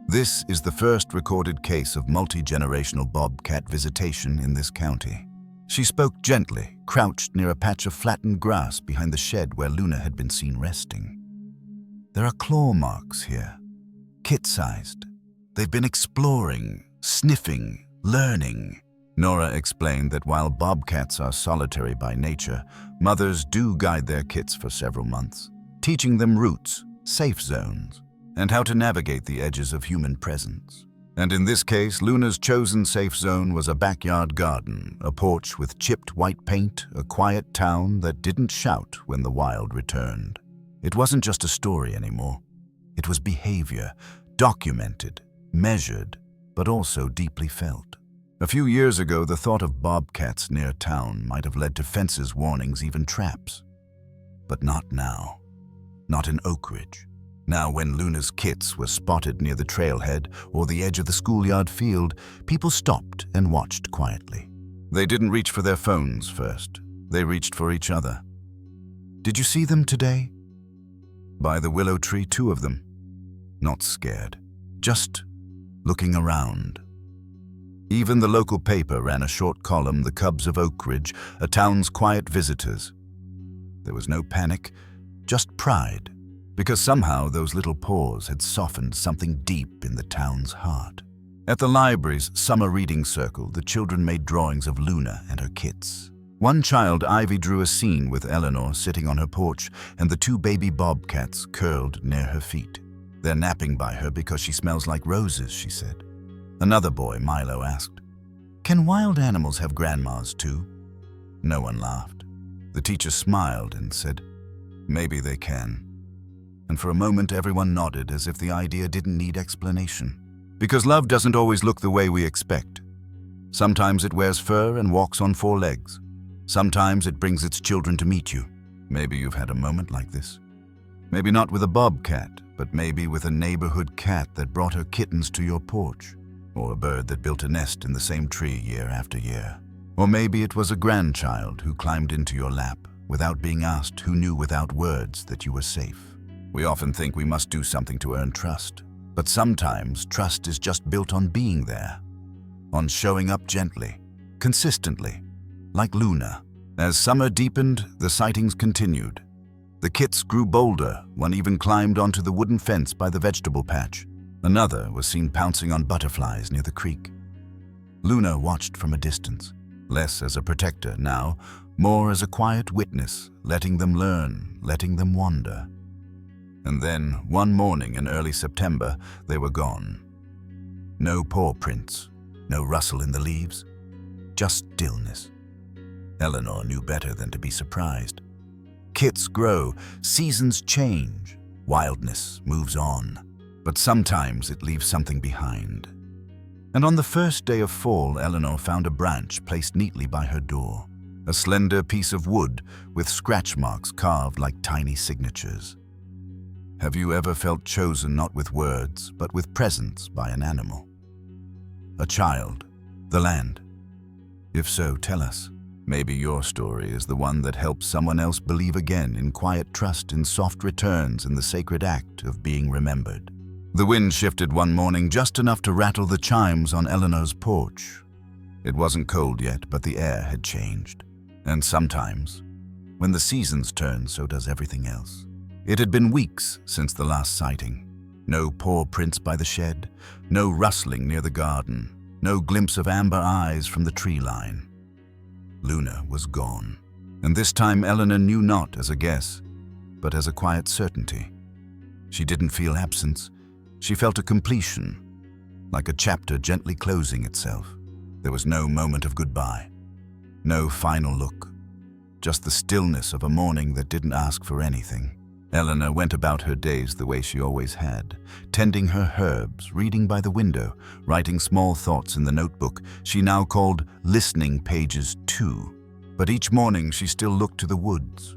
This is the first recorded case of multi-generational bobcat visitation in this county. She spoke gently, crouched near a patch of flattened grass behind the shed where Luna had been seen resting. There are claw marks here, kit-sized. They've been exploring, sniffing, learning. Nora explained that while bobcats are solitary by nature, mothers do guide their kits for several months, teaching them routes, safe zones, and how to navigate the edges of human presence. And in this case, Luna's chosen safe zone was a backyard garden, a porch with chipped white paint, a quiet town that didn't shout when the wild returned. It wasn't just a story anymore. It was behavior, documented, measured, but also deeply felt. A few years ago, the thought of bobcats near town might have led to fences, warnings, even traps. But not now. Not in Oakridge. Now, when Luna's kits were spotted near the trailhead or the edge of the schoolyard field, people stopped and watched quietly. They didn't reach for their phones first. They reached for each other. Did you see them today? By the willow tree, 2 of them. Not scared, just looking around. Even the local paper ran a short column, "The Cubs of Oak Ridge, a town's quiet visitors." There was no panic, just pride, because somehow those little paws had softened something deep in the town's heart. At the library's summer reading circle, the children made drawings of Luna and her kits. One child, Ivy, drew a scene with Eleanor sitting on her porch and the 2 baby bobcats curled near her feet. "They're napping by her because she smells like roses," she said. Another boy, Milo, asked, "Can wild animals have grandmas too?" No one laughed. The teacher smiled and said, "Maybe they can." And for a moment everyone nodded as if the idea didn't need explanation. Because love doesn't always look the way we expect. Sometimes it wears fur and walks on 4 legs. Sometimes it brings its children to meet you. Maybe you've had a moment like this. Maybe not with a bobcat, but maybe with a neighborhood cat that brought her kittens to your porch, or a bird that built a nest in the same tree year after year. Or maybe it was a grandchild who climbed into your lap without being asked, who knew without words that you were safe. We often think we must do something to earn trust, but sometimes trust is just built on being there, on showing up gently, consistently, like Luna. As summer deepened, the sightings continued. The kits grew bolder, one even climbed onto the wooden fence by the vegetable patch. Another was seen pouncing on butterflies near the creek. Luna watched from a distance, less as a protector now, more as a quiet witness, letting them learn, letting them wander. And then, one morning in early September, they were gone. No paw prints, no rustle in the leaves, just stillness. Eleanor knew better than to be surprised. Kits grow, seasons change, wildness moves on, but sometimes it leaves something behind. And on the first day of fall, Eleanor found a branch placed neatly by her door, a slender piece of wood with scratch marks carved like tiny signatures. Have you ever felt chosen not with words, but with presence by an animal? A child, the land? If so, tell us. Maybe your story is the one that helps someone else believe again in quiet trust, in soft returns, in the sacred act of being remembered. The wind shifted one morning just enough to rattle the chimes on Eleanor's porch. It wasn't cold yet, but the air had changed. And sometimes, when the seasons turn, so does everything else. It had been weeks since the last sighting. No paw prints by the shed, no rustling near the garden, no glimpse of amber eyes from the tree line. Luna was gone, and this time Eleanor knew not as a guess, but as a quiet certainty. She didn't feel absence, she felt a completion, like a chapter gently closing itself. There was no moment of goodbye, no final look, just the stillness of a morning that didn't ask for anything. Eleanor went about her days the way she always had, tending her herbs, reading by the window, writing small thoughts in the notebook she now called listening pages 2. But each morning she still looked to the woods,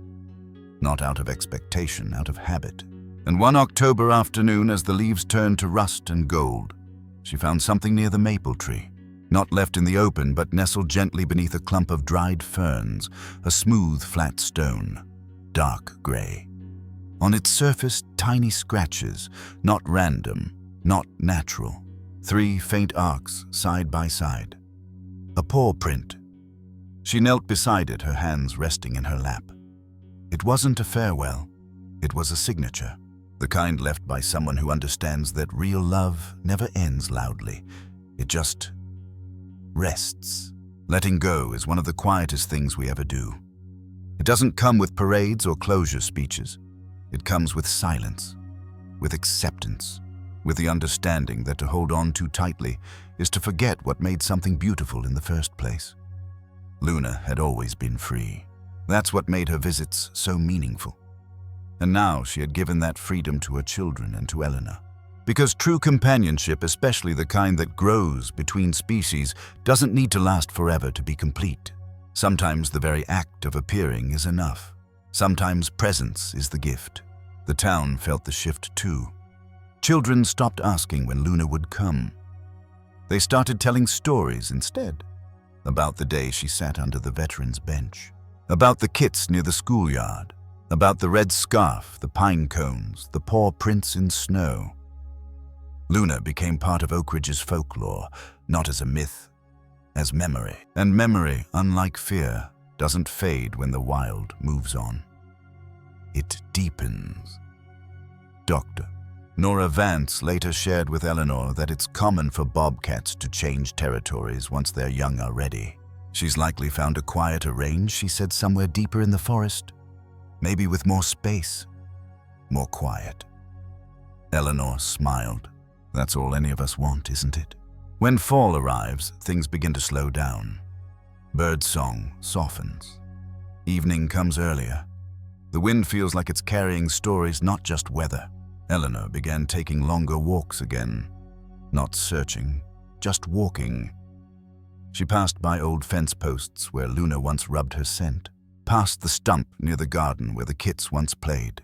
not out of expectation, out of habit. And one October afternoon, as the leaves turned to rust and gold, she found something near the maple tree, not left in the open, but nestled gently beneath a clump of dried ferns, a smooth, flat stone, dark gray. On its surface, tiny scratches, not random, not natural. 3 faint arcs, side by side. A paw print. She knelt beside it, her hands resting in her lap. It wasn't a farewell. It was a signature, the kind left by someone who understands that real love never ends loudly. It just rests. Letting go is one of the quietest things we ever do. It doesn't come with parades or closure speeches. It comes with silence, with acceptance, with the understanding that to hold on too tightly is to forget what made something beautiful in the first place. Luna had always been free. That's what made her visits so meaningful. And now she had given that freedom to her children and to Eleanor. Because true companionship, especially the kind that grows between species, doesn't need to last forever to be complete. Sometimes the very act of appearing is enough. Sometimes presence is the gift. The town felt the shift too. Children stopped asking when Luna would come. They started telling stories instead. About the day she sat under the veterans' bench. About the kits near the schoolyard. About the red scarf, the pine cones, the paw prints in snow. Luna became part of Oak Ridge's folklore, not as a myth, as memory. And memory, unlike fear, doesn't fade when the wild moves on. It deepens. Dr. Nora Vance later shared with Eleanor that it's common for bobcats to change territories once their young are ready. She's likely found a quieter range, she said, somewhere deeper in the forest. Maybe with more space, more quiet. Eleanor smiled. That's all any of us want, isn't it? When fall arrives, things begin to slow down. Bird song softens. Evening comes earlier. The wind feels like it's carrying stories, not just weather. Eleanor began taking longer walks again. Not searching, just walking. She passed by old fence posts where Luna once rubbed her scent, past the stump near the garden where the kits once played.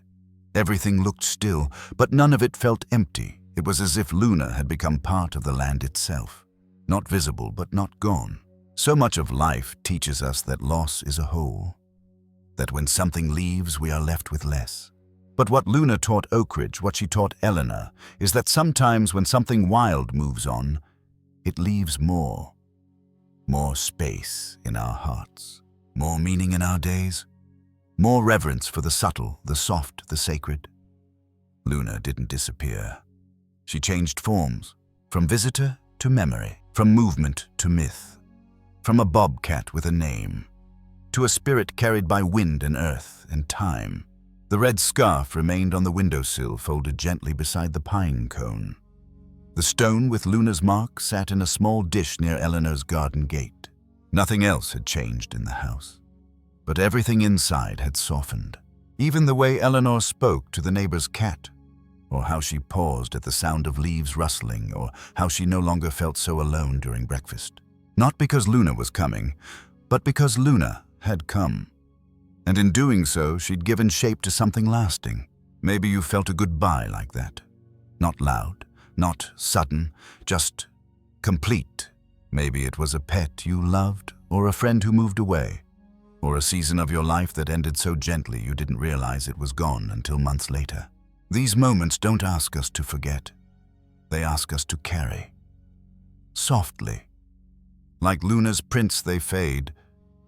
Everything looked still, but none of it felt empty. It was as if Luna had become part of the land itself. Not visible, but not gone. So much of life teaches us that loss is a whole. That when something leaves, we are left with less. But what Luna taught Oak Ridge, what she taught Eleanor, is that sometimes when something wild moves on, it leaves more. More space in our hearts. More meaning in our days. More reverence for the subtle, the soft, the sacred. Luna didn't disappear. She changed forms, from visitor to memory, from movement to myth, from a bobcat with a name, to a spirit carried by wind and earth and time. The red scarf remained on the windowsill, folded gently beside the pine cone. The stone with Luna's mark sat in a small dish near Eleanor's garden gate. Nothing else had changed in the house, but everything inside had softened. Even the way Eleanor spoke to the neighbor's cat, or how she paused at the sound of leaves rustling, or how she no longer felt so alone during breakfast. Not because Luna was coming, but because Luna had come. And in doing so, she'd given shape to something lasting. Maybe you felt a goodbye like that. Not loud, not sudden, just complete. Maybe it was a pet you loved, or a friend who moved away, or a season of your life that ended so gently you didn't realize it was gone until months later. These moments don't ask us to forget. They ask us to carry. Softly. Like Luna's prints, they fade,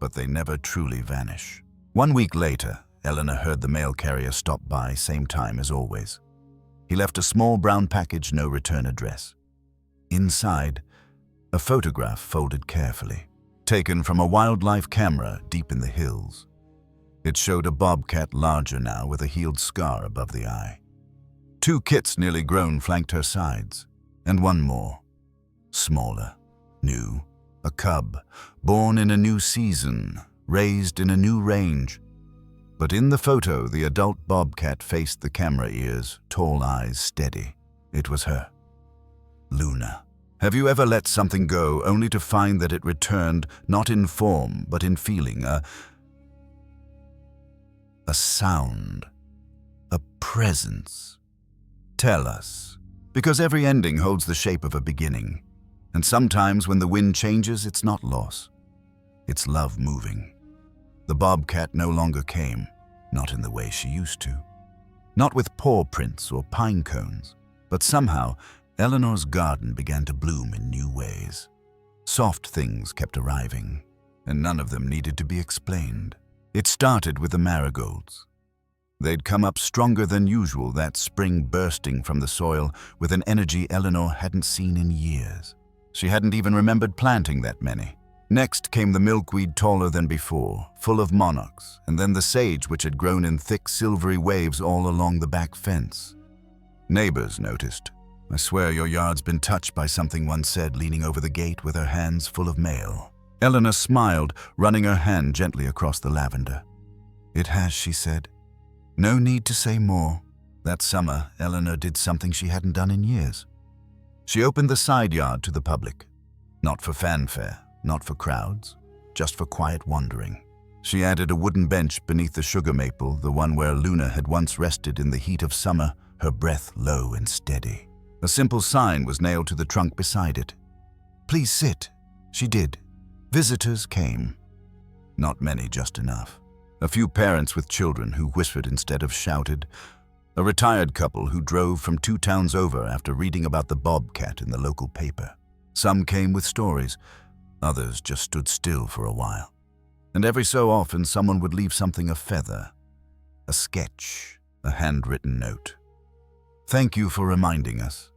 but they never truly vanish. 1 week later, Eleanor heard the mail carrier stop by, same time as always. He left a small brown package, no return address. Inside, a photograph folded carefully, taken from a wildlife camera deep in the hills. It showed a bobcat larger now with a healed scar above the eye. 2 kits nearly grown flanked her sides, and one more, smaller, new, a cub, born in a new season, raised in a new range. But in the photo, the adult bobcat faced the camera ears, tall eyes steady. It was her. Luna. Have you ever let something go only to find that it returned, not in form, but in feeling, a sound, a presence? Tell us, because every ending holds the shape of a beginning, and sometimes when the wind changes, it's not loss, it's love moving. The bobcat no longer came, not in the way she used to, not with paw prints or pine cones, but somehow Eleanor's garden began to bloom in new ways. Soft things kept arriving, and none of them needed to be explained. It started with the marigolds. They'd come up stronger than usual that spring, bursting from the soil with an energy Eleanor hadn't seen in years. She hadn't even remembered planting that many. Next came the milkweed, taller than before, full of monarchs, and then the sage, which had grown in thick silvery waves all along the back fence. Neighbors noticed. "I swear your yard's been touched by something," one said, leaning over the gate with her hands full of mail. Eleanor smiled, running her hand gently across the lavender. "It has," she said. No need to say more. That summer, Eleanor did something she hadn't done in years. She opened the side yard to the public. Not for fanfare, not for crowds, just for quiet wandering. She added a wooden bench beneath the sugar maple, the one where Luna had once rested in the heat of summer, her breath low and steady. A simple sign was nailed to the trunk beside it. "Please sit." She did. Visitors came. Not many, just enough. A few parents with children who whispered instead of shouted. A retired couple who drove from 2 towns over after reading about the bobcat in the local paper. Some came with stories. Others just stood still for a while. And every so often someone would leave something of feather. A sketch, a handwritten note. "Thank you for reminding us."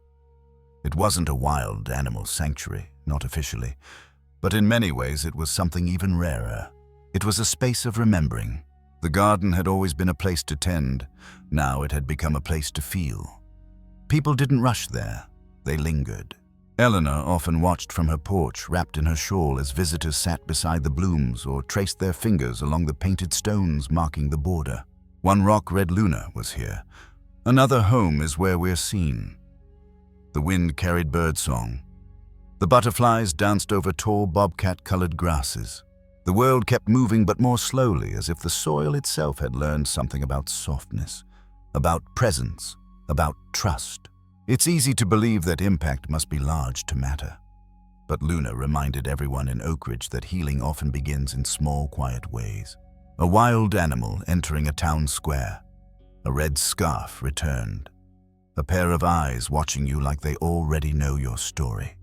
It wasn't a wild animal sanctuary, not officially, but in many ways it was something even rarer. It was a space of remembering. The garden had always been a place to tend. Now it had become a place to feel. People didn't rush there. They lingered. Eleanor often watched from her porch, wrapped in her shawl, as visitors sat beside the blooms or traced their fingers along the painted stones marking the border. One rock read Luna was here. Another home is where we're seen. The wind carried birdsong. The butterflies danced over tall bobcat-colored grasses. The world kept moving, but more slowly, as if the soil itself had learned something about softness, about presence, about trust. It's easy to believe that impact must be large to matter. But Luna reminded everyone in Oak Ridge that healing often begins in small, quiet ways. A wild animal entering a town square. A red scarf returned. A pair of eyes watching you like they already know your story.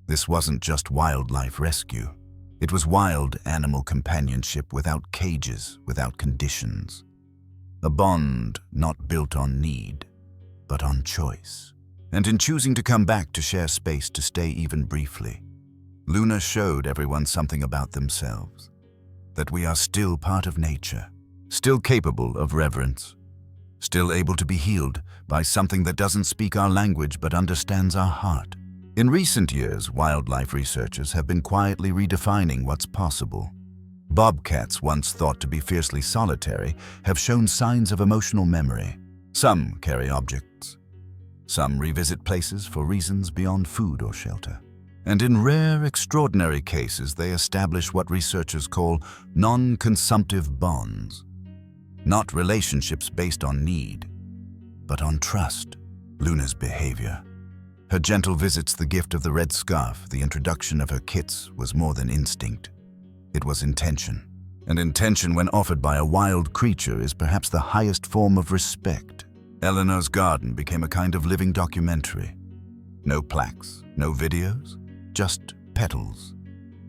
This wasn't just wildlife rescue. It was wild animal companionship without cages, without conditions. A bond not built on need, but on choice. And in choosing to come back to share space, to stay even briefly, Luna showed everyone something about themselves. That we are still part of nature, still capable of reverence, still able to be healed by something that doesn't speak our language but understands our heart. In recent years, wildlife researchers have been quietly redefining what's possible. Bobcats, once thought to be fiercely solitary, have shown signs of emotional memory. Some carry objects. Some revisit places for reasons beyond food or shelter. And in rare, extraordinary cases, they establish what researchers call non-consumptive bonds. Not relationships based on need, but on trust. Luna's behavior. Her gentle visits, the gift of the red scarf, the introduction of her kits was more than instinct. It was intention. And intention, when offered by a wild creature, is perhaps the highest form of respect. Eleanor's garden became a kind of living documentary. No plaques, no videos, just petals,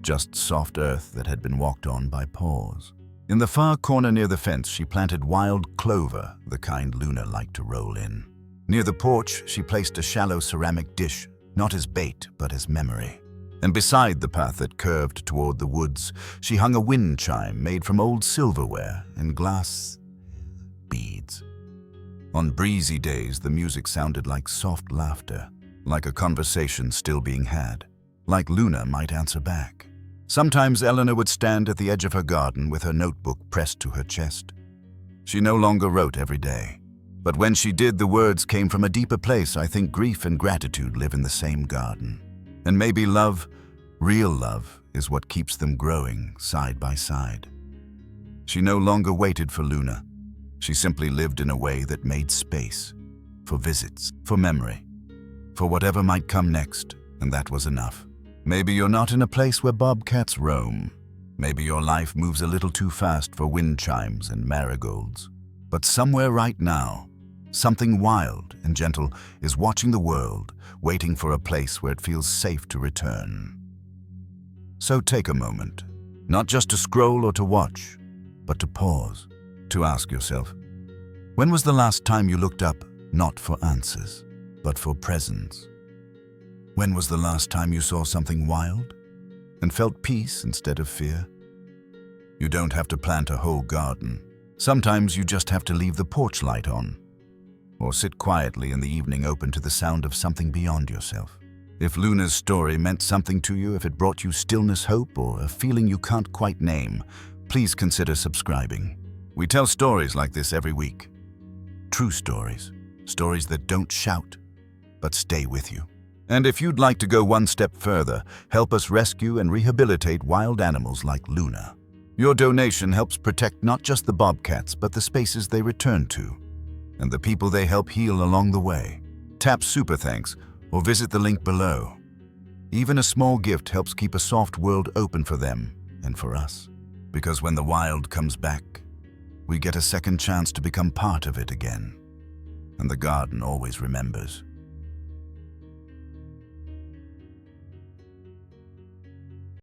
just soft earth that had been walked on by paws. In the far corner near the fence, she planted wild clover, the kind Luna liked to roll in. Near the porch, she placed a shallow ceramic dish, not as bait, but as memory. And beside the path that curved toward the woods, she hung a wind chime made from old silverware and glass beads. On breezy days, the music sounded like soft laughter, like a conversation still being had, like Luna might answer back. Sometimes Eleanor would stand at the edge of her garden with her notebook pressed to her chest. She no longer wrote every day, but when she did, the words came from a deeper place. I think grief and gratitude live in the same garden. And maybe love, real love, is what keeps them growing side by side. She no longer waited for Luna. She simply lived in a way that made space for visits, for memory, for whatever might come next, and that was enough. Maybe you're not in a place where bobcats roam. Maybe your life moves a little too fast for wind chimes and marigolds. But somewhere right now, something wild and gentle is watching the world, waiting for a place where it feels safe to return. So take a moment, not just to scroll or to watch, but to pause, to ask yourself, when was the last time you looked up, not for answers, but for presence? When was the last time you saw something wild and felt peace instead of fear? You don't have to plant a whole garden. Sometimes you just have to leave the porch light on, or sit quietly in the evening open to the sound of something beyond yourself. If Luna's story meant something to you, if it brought you stillness, hope, or a feeling you can't quite name, please consider subscribing. We tell stories like this every week. True stories. Stories that don't shout, but stay with you. And if you'd like to go one step further, help us rescue and rehabilitate wild animals like Luna, Your donation helps protect not just the bobcats, but the spaces they return to, and the people they help heal along the way. Tap Super Thanks or visit the link below. Even a small gift helps keep a soft world open for them and for us. Because when the wild comes back, we get a second chance to become part of it again. And the garden always remembers.